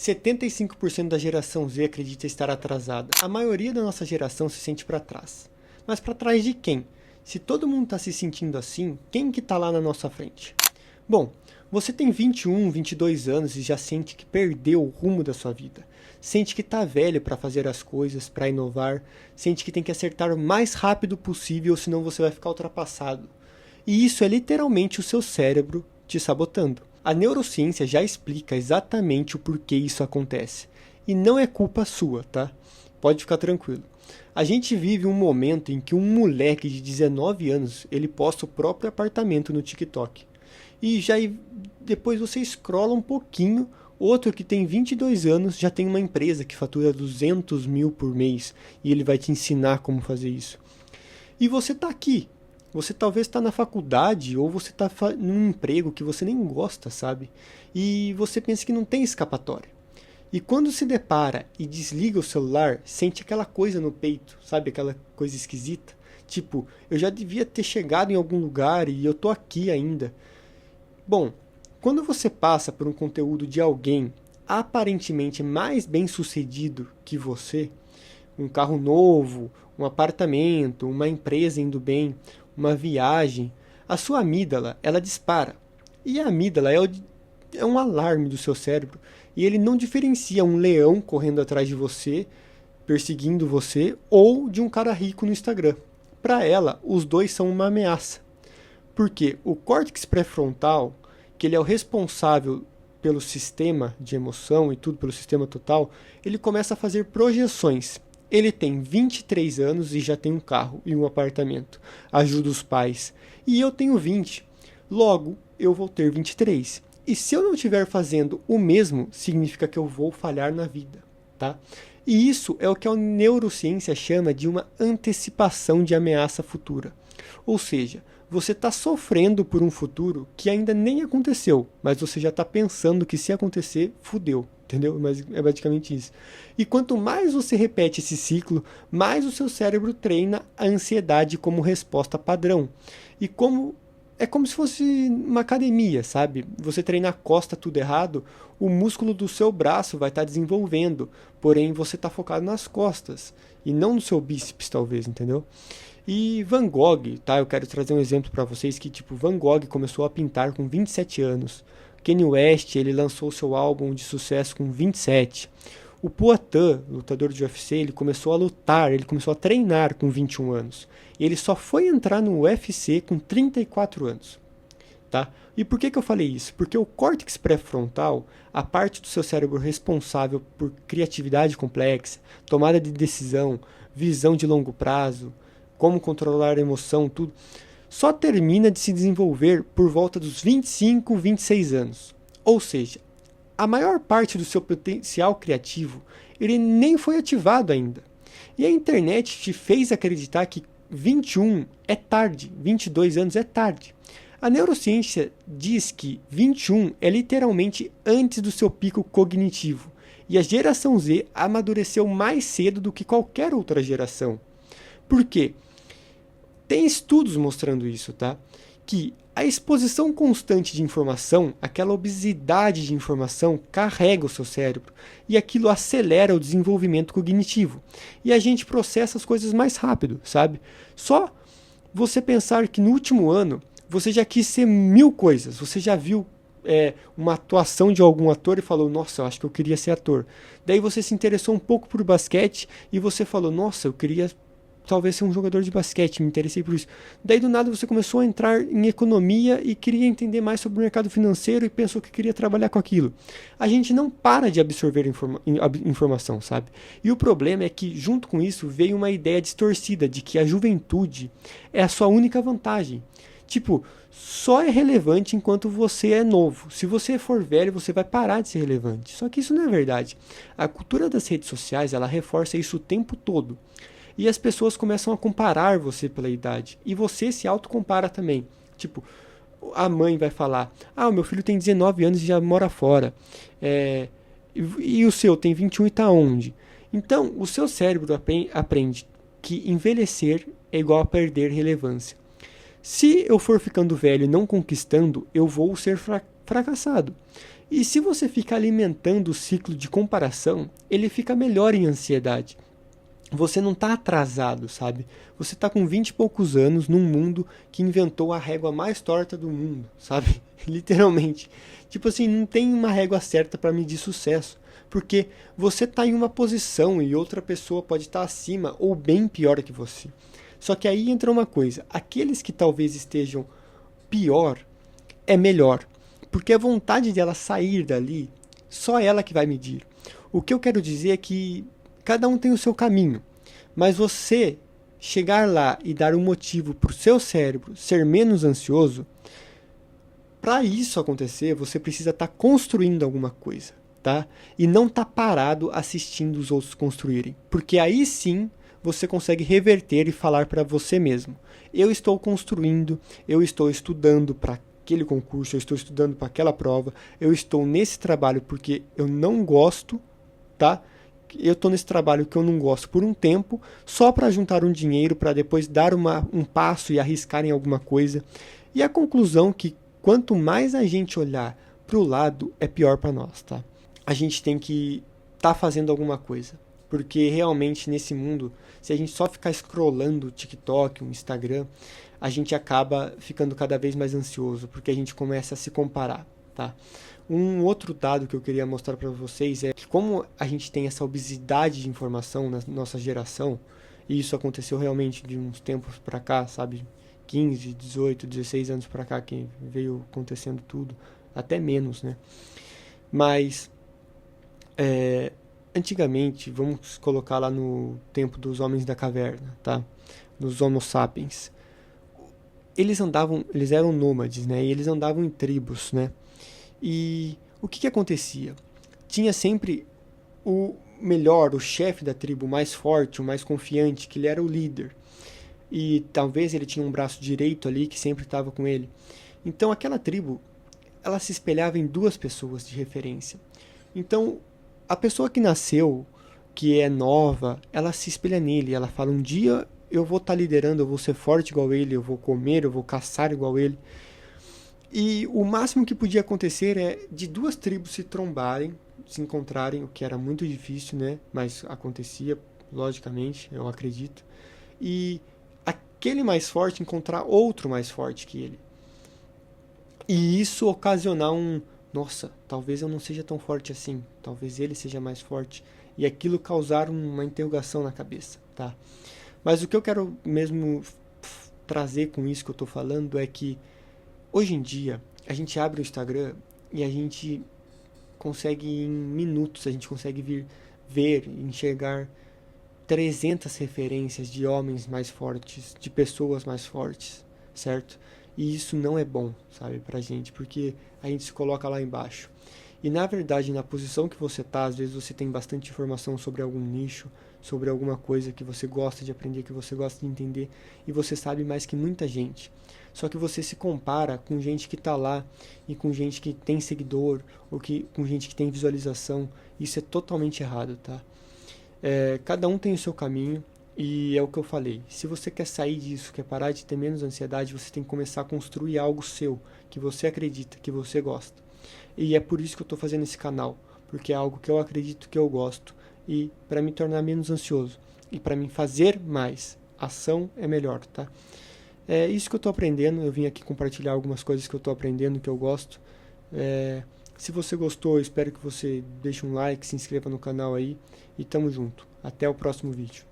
75% da geração Z acredita estar atrasada. A maioria da nossa geração se sente para trás. Mas para trás de quem? Se todo mundo está se sentindo assim, quem que está lá na nossa frente? Bom, você tem 21, 22 anos e já sente que perdeu o rumo da sua vida. Sente que está velho para fazer as coisas, para inovar. Sente que tem que acertar o mais rápido possível, senão você vai ficar ultrapassado. E isso é literalmente o seu cérebro te sabotando. A neurociência já explica exatamente o porquê isso acontece. E não é culpa sua, tá? Pode ficar tranquilo. A gente vive um momento em que um moleque de 19 anos, ele posta o próprio apartamento no TikTok. E já depois você scrolla um pouquinho, outro que tem 22 anos já tem uma empresa que fatura 200 mil por mês. E ele vai te ensinar como fazer isso. E você tá aqui. Você talvez está na faculdade ou você está num emprego que você nem gosta, sabe? E você pensa que não tem escapatória. E quando se depara e desliga o celular, sente aquela coisa no peito, sabe? Aquela coisa esquisita. Tipo, eu já devia ter chegado em algum lugar e eu tô aqui ainda. Bom, quando você passa por um conteúdo de alguém aparentemente mais bem sucedido que você, um carro novo, um apartamento, uma empresa indo bem, uma viagem, a sua amígdala, ela dispara. E a amígdala é um alarme do seu cérebro. E ele não diferencia um leão correndo atrás de você, perseguindo você, ou de um cara rico no Instagram. Para ela, os dois são uma ameaça. Porque o córtex pré-frontal, que ele é o responsável pelo sistema de emoção e tudo, pelo sistema total, ele começa a fazer projeções. Ele tem 23 anos e já tem um carro e um apartamento. Ajuda os pais. E eu tenho 20. Logo, eu vou ter 23. E se eu não estiver fazendo o mesmo, significa que eu vou falhar na vida, tá? E isso é o que a neurociência chama de uma antecipação de ameaça futura. Ou seja, você está sofrendo por um futuro que ainda nem aconteceu, mas você já está pensando que se acontecer, fudeu. Entendeu? Mas é basicamente isso. E quanto mais você repete esse ciclo, mais o seu cérebro treina a ansiedade como resposta padrão. E é como se fosse uma academia, sabe? Você treinar a costa tudo errado, o músculo do seu braço vai estar desenvolvendo, porém você está focado nas costas e não no seu bíceps, talvez, entendeu? E Van Gogh, tá? Eu quero trazer um exemplo para vocês que, tipo, Van Gogh começou a pintar com 27 anos. Kanye West, ele lançou seu álbum de sucesso com 27. O Poatan, lutador de UFC, ele começou a lutar, ele começou a treinar com 21 anos. E ele só foi entrar no UFC com 34 anos. Tá? E por que eu falei isso? Porque o córtex pré-frontal, a parte do seu cérebro responsável por criatividade complexa, tomada de decisão, visão de longo prazo, como controlar a emoção, tudo, só termina de se desenvolver por volta dos 25, 26 anos. Ou seja, a maior parte do seu potencial criativo ele nem foi ativado ainda. E a internet te fez acreditar que 21 é tarde, 22 anos é tarde. A neurociência diz que 21 é literalmente antes do seu pico cognitivo. E a geração Z amadureceu mais cedo do que qualquer outra geração. Por quê? Tem estudos mostrando isso, tá? Que a exposição constante de informação, aquela obesidade de informação, carrega o seu cérebro e aquilo acelera o desenvolvimento cognitivo. E a gente processa as coisas mais rápido, sabe? Só você pensar que no último ano você já quis ser 1000 coisas. Você já viu uma atuação de algum ator e falou, nossa, eu acho que eu queria ser ator. Daí você se interessou um pouco por basquete e você falou, nossa, eu queria talvez ser um jogador de basquete, me interessei por isso. Daí do nada você começou a entrar em economia e queria entender mais sobre o mercado financeiro e pensou que queria trabalhar com aquilo. A gente não para de absorver informação, sabe? E o problema é que junto com isso veio uma ideia distorcida de que a juventude é a sua única vantagem. Tipo, só é relevante enquanto você é novo. Se você for velho, você vai parar de ser relevante. Só que isso não é verdade. A cultura das redes sociais, ela reforça isso o tempo todo. E as pessoas começam a comparar você pela idade. E você se autocompara também. Tipo, a mãe vai falar, o meu filho tem 19 anos e já mora fora. E o seu tem 21 e está onde? Então, o seu cérebro aprende que envelhecer é igual a perder relevância. Se eu for ficando velho e não conquistando, eu vou ser fracassado. E se você fica alimentando o ciclo de comparação, ele fica melhor em ansiedade. Você não está atrasado, sabe? Você está com 20 e poucos anos num mundo que inventou a régua mais torta do mundo, sabe? Literalmente. Tipo assim, não tem uma régua certa para medir sucesso. Porque você está em uma posição e outra pessoa pode estar acima ou bem pior que você. Só que aí entra uma coisa: aqueles que talvez estejam pior é melhor. Porque a vontade dela sair dali, só ela que vai medir. O que eu quero dizer é que cada um tem o seu caminho, mas você chegar lá e dar um motivo para o seu cérebro ser menos ansioso, para isso acontecer, você precisa estar construindo alguma coisa, tá? E não estar parado assistindo os outros construírem, porque aí sim você consegue reverter e falar para você mesmo: eu estou construindo, eu estou estudando para aquele concurso, eu estou estudando para aquela prova, eu estou nesse trabalho porque eu não gosto, tá? Eu estou nesse trabalho que eu não gosto por um tempo, só para juntar um dinheiro para depois dar um passo e arriscar em alguma coisa. E a conclusão é que quanto mais a gente olhar para o lado, é pior para nós, tá? A gente tem que estar fazendo alguma coisa, porque realmente nesse mundo, se a gente só ficar scrollando o TikTok, o Instagram, a gente acaba ficando cada vez mais ansioso, porque a gente começa a se comparar, tá? Um outro dado que eu queria mostrar para vocês é que como a gente tem essa obesidade de informação na nossa geração, e isso aconteceu realmente de uns tempos para cá, sabe? 15, 18, 16 anos para cá que veio acontecendo tudo, até menos, né? Mas, antigamente, vamos colocar lá no tempo dos homens da caverna, tá? Dos Homo sapiens. Eles eram nômades, né? E eles andavam em tribos, né? E o que acontecia? Tinha sempre o melhor, o chefe da tribo, o mais forte, o mais confiante, que ele era o líder. E talvez ele tinha um braço direito ali que sempre estava com ele. Então aquela tribo, ela se espelhava em duas pessoas de referência. Então a pessoa que nasceu, que é nova, ela se espelha nele. Ela fala: um dia eu vou estar liderando, eu vou ser forte igual ele, eu vou comer, eu vou caçar igual ele. E o máximo que podia acontecer é de duas tribos se trombarem, se encontrarem, o que era muito difícil, né? Mas acontecia, logicamente, eu acredito. E aquele mais forte encontrar outro mais forte que ele. E isso ocasionar nossa, talvez eu não seja tão forte assim, talvez ele seja mais forte. E aquilo causar uma interrogação na cabeça, tá? Mas o que eu quero mesmo trazer com isso que eu tô falando é que hoje em dia, a gente abre o Instagram e a gente consegue, em minutos, a gente consegue ver, enxergar 300 referências de homens mais fortes, de pessoas mais fortes, certo? E isso não é bom, sabe, pra gente, porque a gente se coloca lá embaixo. E na verdade, na posição que você tá, às vezes você tem bastante informação sobre algum nicho, sobre alguma coisa que você gosta de aprender, que você gosta de entender, e você sabe mais que muita gente. Só que você se compara com gente que está lá e com gente que tem seguidor ou com gente que tem visualização. Isso é totalmente errado, tá? Cada um tem o seu caminho e é o que eu falei. Se você quer sair disso, quer parar de ter menos ansiedade, você tem que começar a construir algo seu, que você acredita, que você gosta. E é por isso que eu estou fazendo esse canal, porque é algo que eu acredito, que eu gosto, e para me tornar menos ansioso e para me fazer mais. Ação é melhor, tá? É isso que eu estou aprendendo. Eu vim aqui compartilhar algumas coisas que eu estou aprendendo, que eu gosto. Se você gostou, eu espero que você deixe um like, se inscreva no canal aí. E tamo junto. Até o próximo vídeo.